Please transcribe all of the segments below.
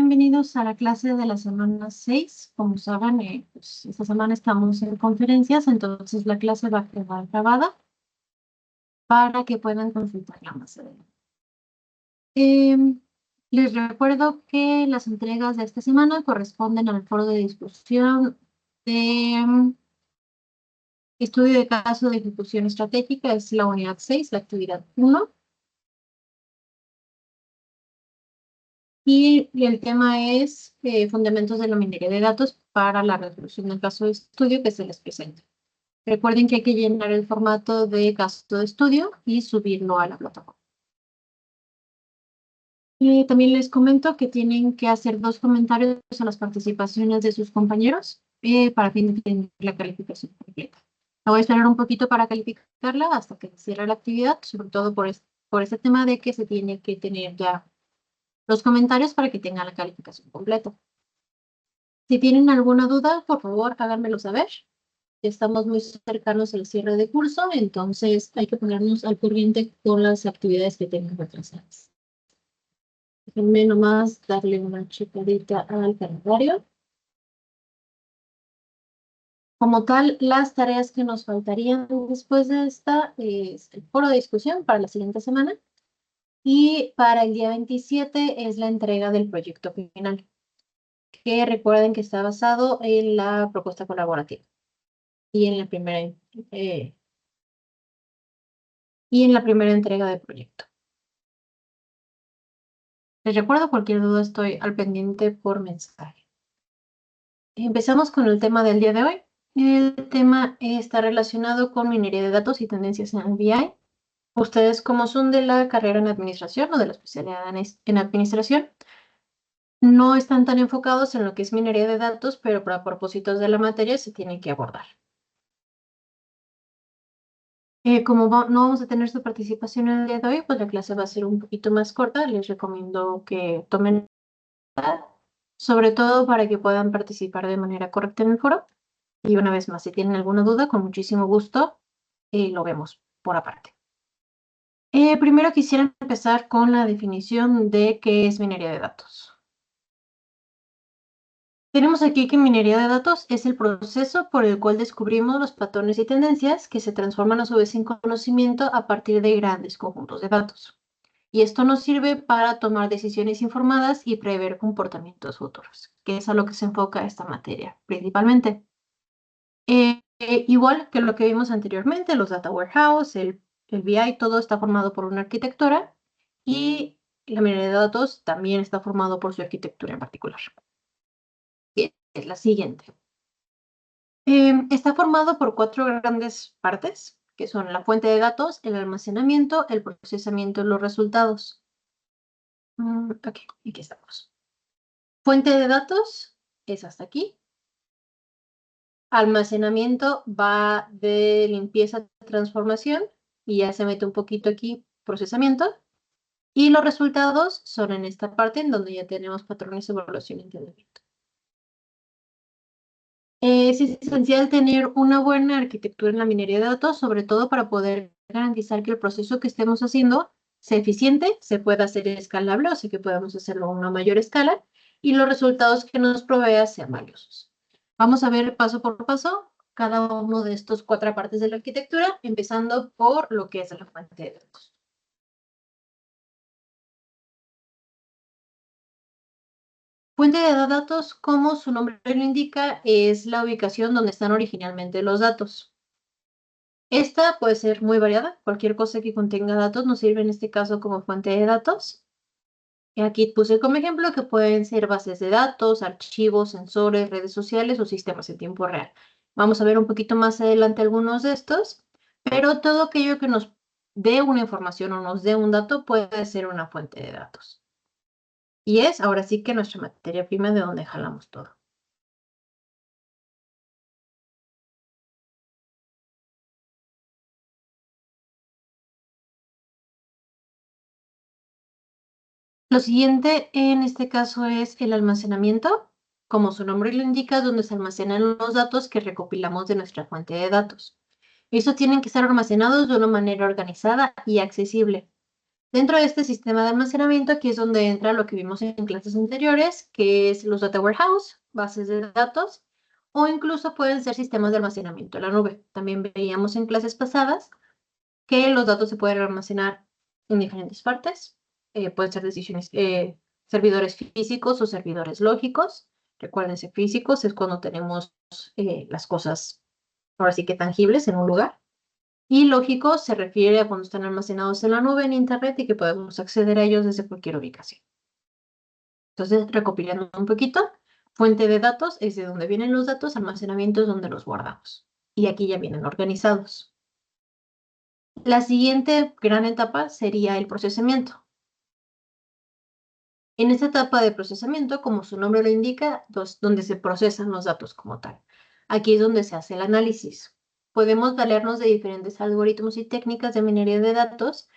bienvenidos a la clase de la semana 6. Como saben, pues, esta semana estamos en conferencias, entonces la clase va a quedar grabada para que puedan consultarla más adelante. Les recuerdo que las entregas de esta semana corresponden al foro de discusión de estudio de caso de ejecución estratégica, es la unidad 6, la actividad 1. Y el tema es fundamentos de la minería de datos para la resolución del caso de estudio que se les presenta. Recuerden que hay que llenar el formato de caso de estudio y subirlo a la plataforma. También les comento que tienen que hacer 2 comentarios a las participaciones de sus compañeros para fin de tener la calificación completa. La voy a esperar un poquito para calificarla hasta que se cierre la actividad, sobre todo por este tema de que se tiene que tener ya los comentarios para que tengan la calificación completa. Si tienen alguna duda, por favor, háganmelo saber. Estamos muy cercanos al cierre de curso, entonces hay que ponernos al corriente con las actividades que tengan retrasadas. Déjenme nomás darle una checadita al calendario. Como tal, las tareas que nos faltarían después de esta es el foro de discusión para la siguiente semana. Y para el día 27 es la entrega del proyecto final, que recuerden que está basado en la propuesta colaborativa y en la primera entrega del proyecto. Les recuerdo, cualquier duda estoy al pendiente por mensaje. Empezamos con el tema del día de hoy. El tema está relacionado con minería de datos y tendencias en BI. Ustedes, como son de la carrera en administración o de la especialidad en administración, no están tan enfocados en lo que es minería de datos, pero para propósitos de la materia se tiene que abordar. Como no vamos a tener su participación en el día de hoy, pues la clase va a ser un poquito más corta. Les recomiendo que tomen sobre todo para que puedan participar de manera correcta en el foro. Y una vez más, si tienen alguna duda, con muchísimo gusto lo vemos por aparte. Primero quisiera empezar con la definición de qué es minería de datos. Tenemos aquí que minería de datos es el proceso por el cual descubrimos los patrones y tendencias que se transforman a su vez en conocimiento a partir de grandes conjuntos de datos. Y esto nos sirve para tomar decisiones informadas y prever comportamientos futuros, que es a lo que se enfoca esta materia principalmente. Igual que lo que vimos anteriormente, los data warehouse, el BI, todo está formado por una arquitectura y la minería de datos también está formado por su arquitectura en particular. Que es la siguiente. Está formado por 4 grandes partes, que son la fuente de datos, el almacenamiento, el procesamiento y los resultados. Ok, aquí estamos. Fuente de datos es hasta aquí. Almacenamiento va de limpieza a transformación y ya se mete un poquito aquí procesamiento. Y los resultados son en esta parte en donde ya tenemos patrones, evaluación y entendimiento. Es esencial tener una buena arquitectura en la minería de datos, sobre todo para poder garantizar que el proceso que estemos haciendo sea eficiente, se pueda hacer escalable, o sea que podamos hacerlo a una mayor escala y los resultados que nos provea sean valiosos. Vamos a ver paso por paso cada uno de estos 4 partes de la arquitectura, empezando por lo que es la fuente de datos. Fuente de datos, como su nombre lo indica, es la ubicación donde están originalmente los datos. Esta puede ser muy variada, cualquier cosa que contenga datos nos sirve en este caso como fuente de datos. Y aquí puse como ejemplo que pueden ser bases de datos, archivos, sensores, redes sociales o sistemas en tiempo real. Vamos a ver un poquito más adelante algunos de estos, pero todo aquello que nos dé una información o nos dé un dato puede ser una fuente de datos. Y es ahora sí que nuestra materia prima de donde jalamos todo. Lo siguiente en este caso es el almacenamiento. Como su nombre lo indica, donde se almacenan los datos que recopilamos de nuestra fuente de datos. Estos tienen que estar almacenados de una manera organizada y accesible. Dentro de este sistema de almacenamiento, aquí es donde entra lo que vimos en clases anteriores, que es los data warehouse, bases de datos, o incluso pueden ser sistemas de almacenamiento en la nube. También veíamos en clases pasadas que los datos se pueden almacenar en diferentes partes. Pueden ser servidores físicos o servidores lógicos. Recuérdense, físicos es cuando tenemos las cosas, ahora sí que tangibles en un lugar. Y lógico se refiere a cuando están almacenados en la nube, en Internet y que podemos acceder a ellos desde cualquier ubicación. Entonces, recopilando un poquito, fuente de datos es de donde vienen los datos, almacenamiento es donde los guardamos. Y aquí ya vienen organizados. La siguiente gran etapa sería el procesamiento. En esta etapa de procesamiento, como su nombre lo indica, donde se procesan los datos como tal. Aquí es donde se hace el análisis. Podemos valernos de diferentes algoritmos y técnicas de minería de datos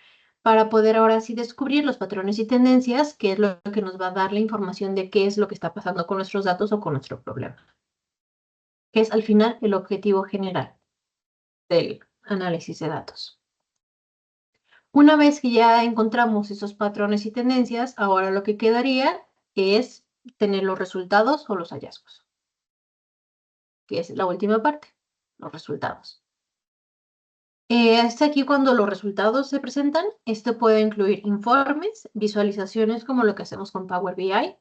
para poder ahora sí descubrir los patrones y tendencias, que es lo que nos va a dar la información de qué es lo que está pasando con nuestros datos o con nuestro problema, que es al final el objetivo general del análisis de datos. Una vez que ya encontramos esos patrones y tendencias, ahora lo que quedaría es tener los resultados o los hallazgos, que es la última parte, los resultados. Hasta aquí cuando los resultados se presentan, esto puede incluir informes, visualizaciones como lo que hacemos con Power BI,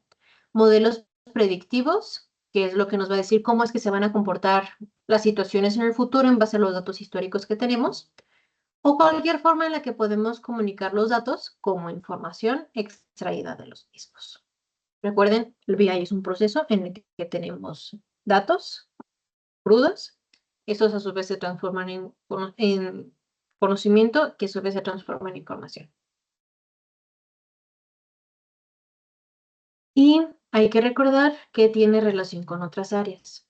modelos predictivos, que es lo que nos va a decir cómo es que se van a comportar las situaciones en el futuro en base a los datos históricos que tenemos, o cualquier forma en la que podemos comunicar los datos como información extraída de los mismos. Recuerden, el BI es un proceso en el que tenemos datos crudos, estos a su vez se transforman en conocimiento, que a su vez se transforma en información. Y hay que recordar que tiene relación con otras áreas.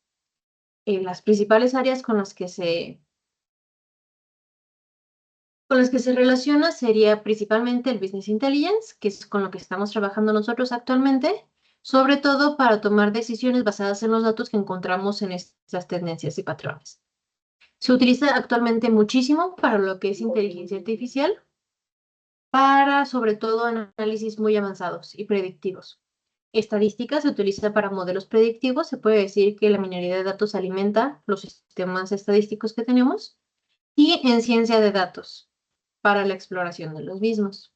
Las principales áreas con las que se relaciona sería principalmente el Business Intelligence, que es con lo que estamos trabajando nosotros actualmente, sobre todo para tomar decisiones basadas en los datos que encontramos en estas tendencias y patrones. Se utiliza actualmente muchísimo para lo que es inteligencia artificial, para sobre todo análisis muy avanzados y predictivos. Estadística se utiliza para modelos predictivos. Se puede decir que la minería de datos alimenta los sistemas estadísticos que tenemos. Y en ciencia de datos, para la exploración de los mismos.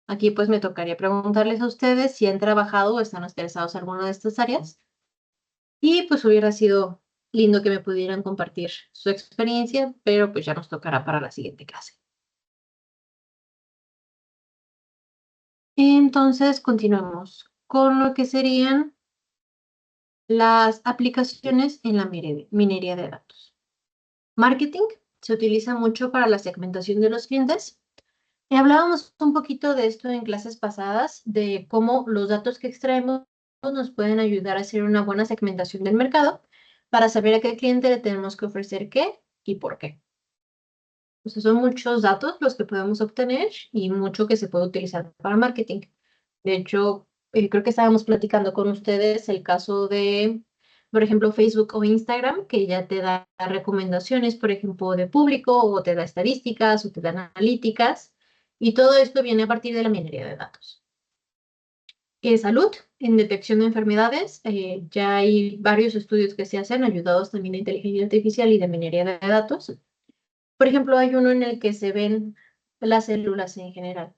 Aquí pues me tocaría preguntarles a ustedes si han trabajado o están interesados en alguna de estas áreas. Y pues hubiera sido lindo que me pudieran compartir su experiencia, pero pues ya nos tocará para la siguiente clase. Entonces, continuemos con lo que serían las aplicaciones en la minería de datos. Marketing se utiliza mucho para la segmentación de los clientes. Hablábamos un poquito de esto en clases pasadas, de cómo los datos que extraemos nos pueden ayudar a hacer una buena segmentación del mercado para saber a qué cliente le tenemos que ofrecer qué y por qué. Entonces son muchos datos los que podemos obtener y mucho que se puede utilizar para marketing. De hecho, creo que estábamos platicando con ustedes el caso de, por ejemplo, Facebook o Instagram, que ya te da recomendaciones, por ejemplo, de público, o te da estadísticas, o te da analíticas, y todo esto viene a partir de la minería de datos. Salud, en detección de enfermedades, ya hay varios estudios que se hacen, ayudados también de inteligencia artificial y de minería de datos. Por ejemplo, hay uno en el que se ven las células en general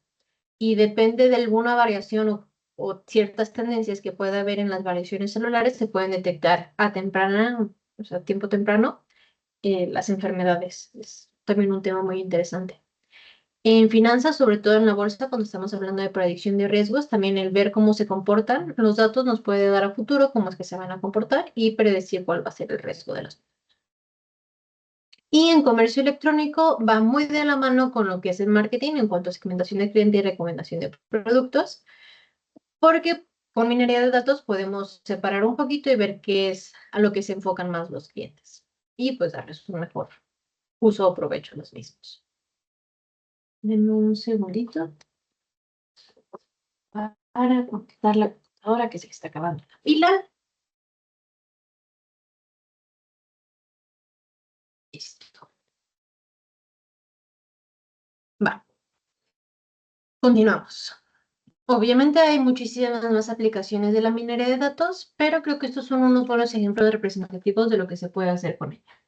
y depende de alguna variación o ciertas tendencias que pueda haber en las variaciones celulares, se pueden detectar a temprana, o sea, a tiempo temprano, las enfermedades. Es también un tema muy interesante. En finanzas, sobre todo en la bolsa, cuando estamos hablando de predicción de riesgos, también el ver cómo se comportan los datos nos puede dar a futuro cómo es que se van a comportar y predecir cuál va a ser el riesgo de los. Y en comercio electrónico va muy de la mano con lo que es el marketing en cuanto a segmentación de cliente y recomendación de productos, porque con minería de datos podemos separar un poquito y ver qué es a lo que se enfocan más los clientes y pues darles un mejor uso o provecho a los mismos. Denme un segundito para conectar la computadora que se está acabando la pila. Listo. Va. Continuamos. Obviamente hay muchísimas más aplicaciones de la minería de datos, pero creo que estos son unos buenos ejemplos representativos de lo que se puede hacer con ella.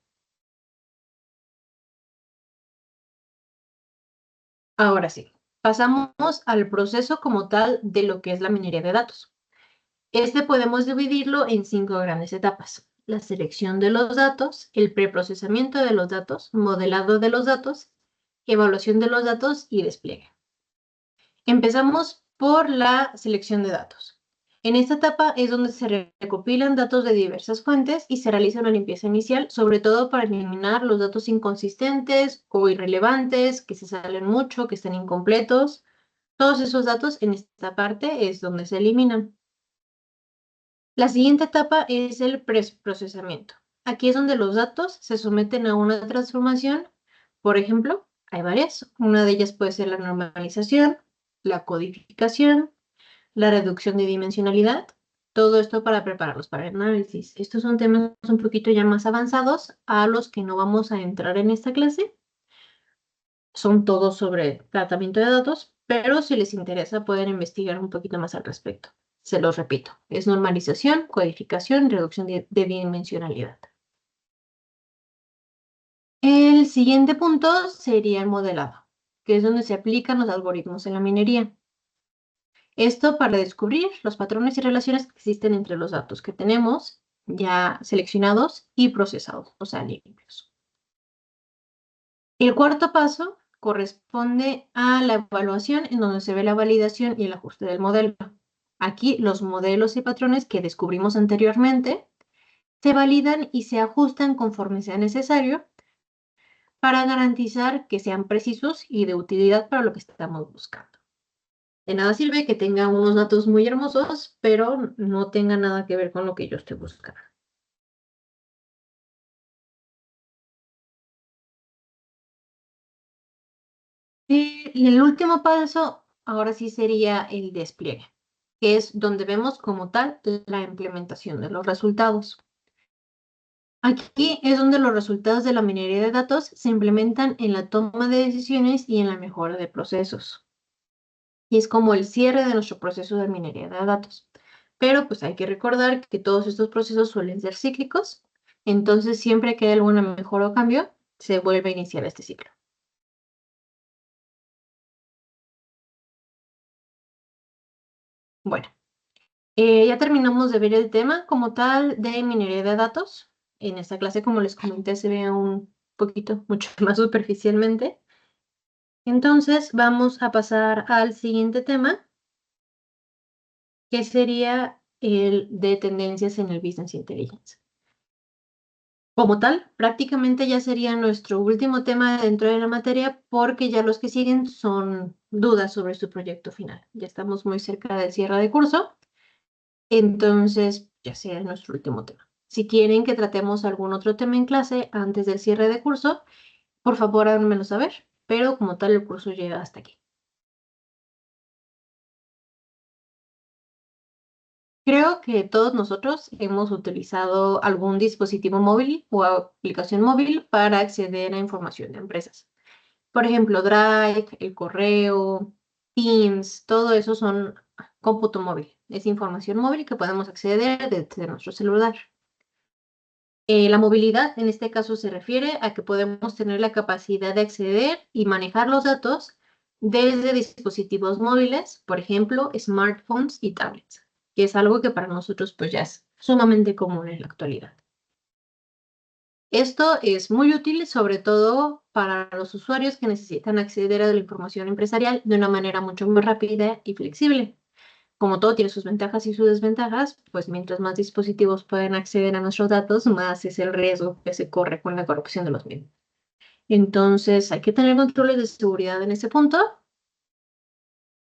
Ahora sí, pasamos al proceso como tal de lo que es la minería de datos. Este podemos dividirlo en 5 grandes etapas: la selección de los datos, el preprocesamiento de los datos, modelado de los datos, evaluación de los datos y despliegue. Empezamos por la selección de datos. En esta etapa es donde se recopilan datos de diversas fuentes y se realiza una limpieza inicial, sobre todo para eliminar los datos inconsistentes o irrelevantes, que se salen mucho, que estén incompletos. Todos esos datos en esta parte es donde se eliminan. La siguiente etapa es el preprocesamiento. Aquí es donde los datos se someten a una transformación. Por ejemplo, hay varias. Una de ellas puede ser la normalización, la codificación, la reducción de dimensionalidad. Todo esto para prepararlos para el análisis. Estos son temas un poquito ya más avanzados a los que no vamos a entrar en esta clase. Son todos sobre tratamiento de datos, pero si les interesa pueden investigar un poquito más al respecto. Se los repito, es normalización, codificación, reducción de dimensionalidad. El siguiente punto sería el modelado, que es donde se aplican los algoritmos en la minería. Esto para descubrir los patrones y relaciones que existen entre los datos que tenemos ya seleccionados y procesados, o sea, limpios. El cuarto paso corresponde a la evaluación, en donde se ve la validación y el ajuste del modelo. Aquí los modelos y patrones que descubrimos anteriormente se validan y se ajustan conforme sea necesario para garantizar que sean precisos y de utilidad para lo que estamos buscando. De nada sirve que tenga unos datos muy hermosos, pero no tenga nada que ver con lo que yo estoy buscando. Y el último paso, ahora sí sería el despliegue, que es donde vemos como tal la implementación de los resultados. Aquí es donde los resultados de la minería de datos se implementan en la toma de decisiones y en la mejora de procesos. Y es como el cierre de nuestro proceso de minería de datos. Pero pues hay que recordar que todos estos procesos suelen ser cíclicos, entonces siempre que hay alguna mejora o cambio, se vuelve a iniciar este ciclo. Bueno, ya terminamos de ver el tema como tal de minería de datos. En esta clase, como les comenté, se ve un poquito, mucho más superficialmente. Entonces, vamos a pasar al siguiente tema, que sería el de tendencias en el Business Intelligence. Como tal, prácticamente ya sería nuestro último tema dentro de la materia, porque ya los que siguen son dudas sobre su proyecto final. Ya estamos muy cerca del cierre de curso, entonces ya sea nuestro último tema. Si quieren que tratemos algún otro tema en clase antes del cierre de curso, por favor háganmelo saber, pero como tal el curso llega hasta aquí. Creo que todos nosotros hemos utilizado algún dispositivo móvil o aplicación móvil para acceder a información de empresas. Por ejemplo, Drive, el correo, Teams, todo eso son cómputo móvil. Es información móvil que podemos acceder desde nuestro celular. La movilidad en este caso se refiere a que podemos tener la capacidad de acceder y manejar los datos desde dispositivos móviles, por ejemplo, smartphones y tablets, que es algo que para nosotros pues ya es sumamente común en la actualidad. Esto es muy útil, sobre todo para los usuarios que necesitan acceder a la información empresarial de una manera mucho más rápida y flexible. Como todo tiene sus ventajas y sus desventajas, pues mientras más dispositivos pueden acceder a nuestros datos, más es el riesgo que se corre con la corrupción de los mismos. Entonces, hay que tener controles de seguridad en ese punto,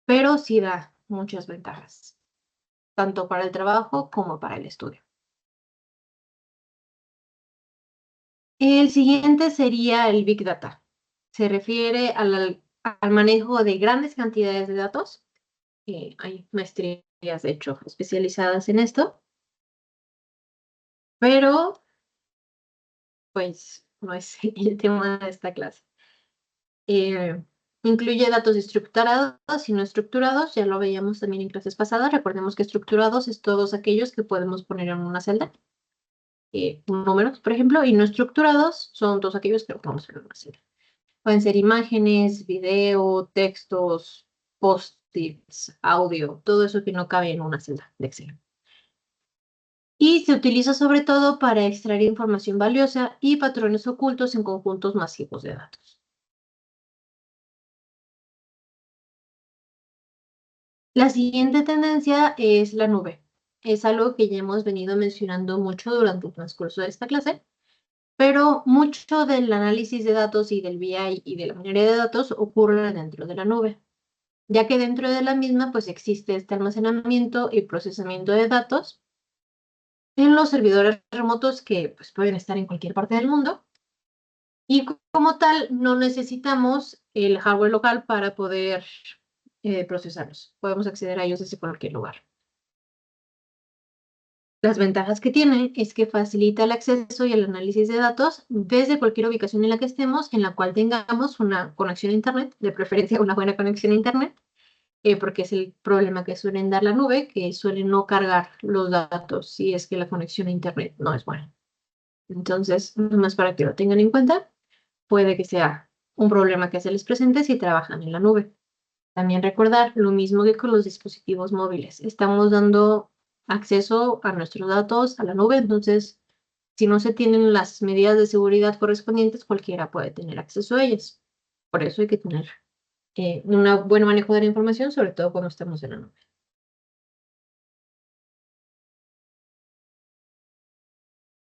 pero sí da muchas ventajas, tanto para el trabajo como para el estudio. El siguiente sería el Big Data. Se refiere al manejo de grandes cantidades de datos. Hay maestrías, de hecho, especializadas en esto, pero pues no es el tema de esta clase. Incluye datos estructurados y no estructurados, ya lo veíamos también en clases pasadas. Recordemos que estructurados es todos aquellos que podemos poner en una celda, números, por ejemplo, y no estructurados son todos aquellos que no podemos poner en una celda. Pueden ser imágenes, video, textos, post-its, audio, todo eso que no cabe en una celda de Excel. Y se utiliza sobre todo para extraer información valiosa y patrones ocultos en conjuntos masivos de datos. La siguiente tendencia es la nube. Es algo que ya hemos venido mencionando mucho durante el transcurso de esta clase, pero mucho del análisis de datos y del BI y de la minería de datos ocurre dentro de la nube, ya que dentro de la misma pues existe este almacenamiento y procesamiento de datos en los servidores remotos que pues, pueden estar en cualquier parte del mundo. Y como tal, no necesitamos el hardware local para poder procesarlos. Podemos acceder a ellos desde cualquier lugar. Las ventajas que tiene es que facilita el acceso y el análisis de datos desde cualquier ubicación en la que estemos, en la cual tengamos una conexión a Internet, de preferencia una buena conexión a Internet, porque es el problema que suelen dar la nube, que suele no cargar los datos si es que la conexión a Internet no es buena. Entonces, más para que lo tengan en cuenta, puede que sea un problema que se les presente si trabajan en la nube. También recordar lo mismo que con los dispositivos móviles. Estamos dando acceso a nuestros datos a la nube, entonces si no se tienen las medidas de seguridad correspondientes, cualquiera puede tener acceso a ellas. Por eso hay que tener un buen manejo de la información, sobre todo cuando estamos en la nube.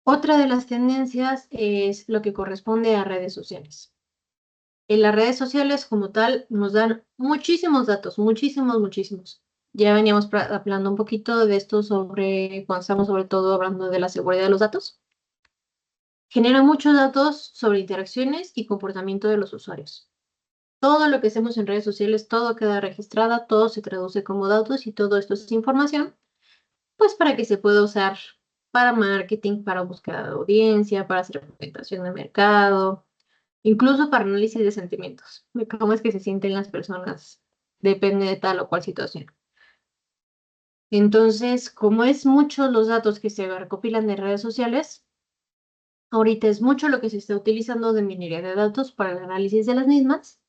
Otra de las tendencias es lo que corresponde a redes sociales. En las redes sociales como tal nos dan muchísimos datos, muchísimos. Ya veníamos hablando un poquito de esto cuando estamos sobre todo hablando de la seguridad de los datos. Genera muchos datos sobre interacciones y comportamiento de los usuarios. Todo lo que hacemos en redes sociales, todo queda registrado, todo se traduce como datos y todo esto es información, pues para que se pueda usar para marketing, para búsqueda de audiencia, para hacer presentación de mercado, incluso para análisis de sentimientos, de cómo es que se sienten las personas, depende de tal o cual situación. Entonces, como es mucho los datos que se recopilan de redes sociales, ahorita es mucho lo que se está utilizando de minería de datos para el análisis de las mismas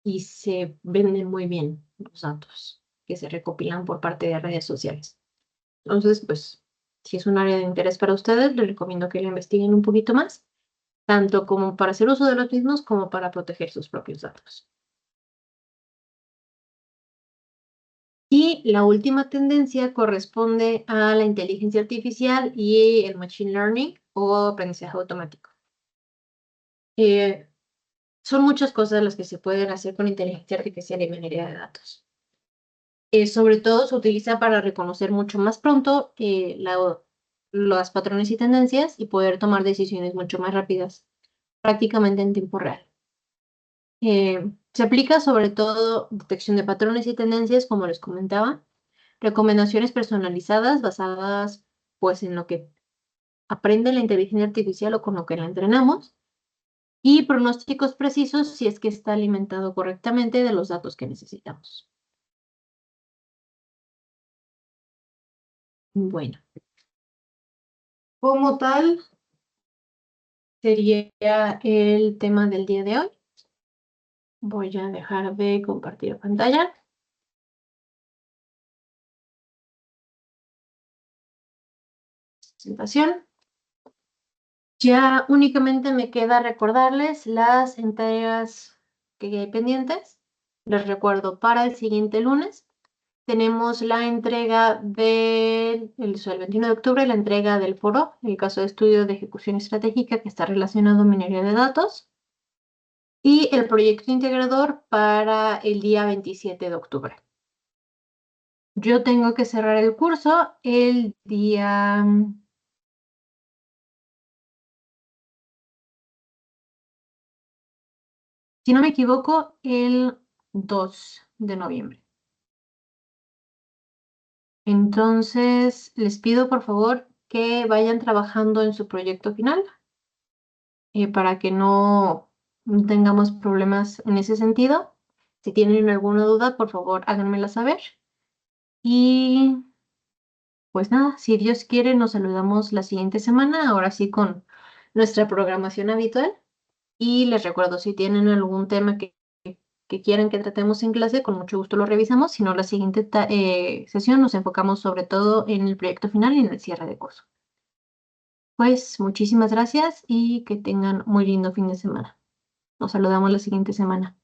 y se venden muy bien los datos que se recopilan por parte de redes sociales. Entonces, pues, si es un área de interés para ustedes, les recomiendo que lo investiguen un poquito más, tanto como para hacer uso de los mismos como para proteger sus propios datos. Y la última tendencia corresponde a la inteligencia artificial y el machine learning o aprendizaje automático. Son muchas cosas las que se pueden hacer con inteligencia artificial y minería de datos. Sobre todo se utiliza para reconocer mucho más pronto los patrones y tendencias y poder tomar decisiones mucho más rápidas, prácticamente en tiempo real. Se aplica sobre todo detección de patrones y tendencias, como les comentaba, recomendaciones personalizadas basadas pues en lo que aprende la inteligencia artificial o con lo que la entrenamos y pronósticos precisos si es que está alimentado correctamente de los datos que necesitamos. Bueno, como tal sería el tema del día de hoy. Voy a dejar de compartir pantalla. Presentación. Ya únicamente me queda recordarles las entregas que hay pendientes. Les recuerdo, para el siguiente lunes tenemos la entrega el 21 de octubre, la entrega del foro, el caso de estudio de ejecución estratégica que está relacionado a minería de datos, y el proyecto integrador para el día 27 de octubre. Yo tengo que cerrar el curso el día... Si no me equivoco, el 2 de noviembre. Entonces, les pido por favor que vayan trabajando en su proyecto final para que no tengamos problemas en ese sentido. Si tienen alguna duda, por favor, háganmela saber. Y pues nada, si Dios quiere, nos saludamos la siguiente semana, ahora sí con nuestra programación habitual. Y les recuerdo, si tienen algún tema que quieran que tratemos en clase, con mucho gusto lo revisamos. Si no, la siguiente sesión nos enfocamos sobre todo en el proyecto final y en el cierre de curso. Pues muchísimas gracias y que tengan muy lindo fin de semana. Nos saludamos la siguiente semana.